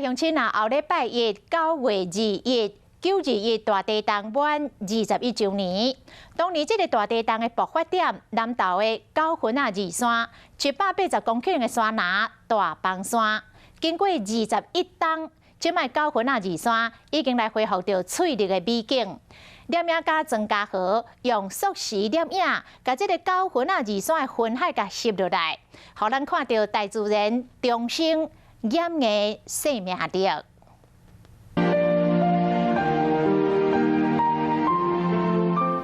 乡亲啊，后礼拜一9月21。921大地震满21周年，当年这个大地震的爆发点，南投的九份二山780公顷的山拿大崩山，经过21冬，即卖九份二山已经来恢复到翠绿的美景。摄影家庄家豪用缩时摄影，把这个九份二山的云海给摄落来，互咱看到大自然重新掩映生命力。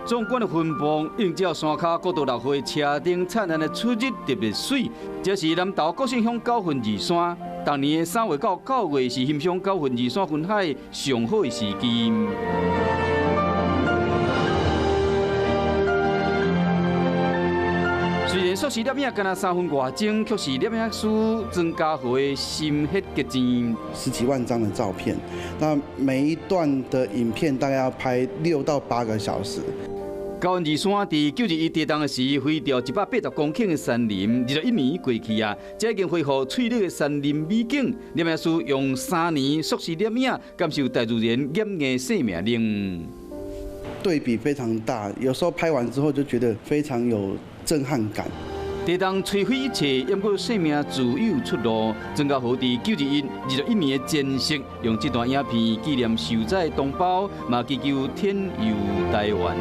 壮观的云幕映照山脚国道6岁车顶灿烂的春日特别水。这是南投国姓乡九份二山，当年的3月到9月是欣赏九份二山云海上好的时机。虽然硕士摄影干那3分外钟，却是摄影师庄家豪的心血结晶。10几万张的照片，那每一段的影片大概要拍6到8个小时。九份二山伫921地震的时，毁掉180公顷的山林。21年过去啊，才已经恢复翠绿的山林美景。摄影师用3年硕士摄影，感受大自然掩映生命力。对比非常大，有时候拍完之后就觉得非常有震撼感。地震摧毁一切，掩过生命自有出路。庄家豪伫921年的前夕，用这段影片纪念受灾同胞，嘛祈求天佑台湾。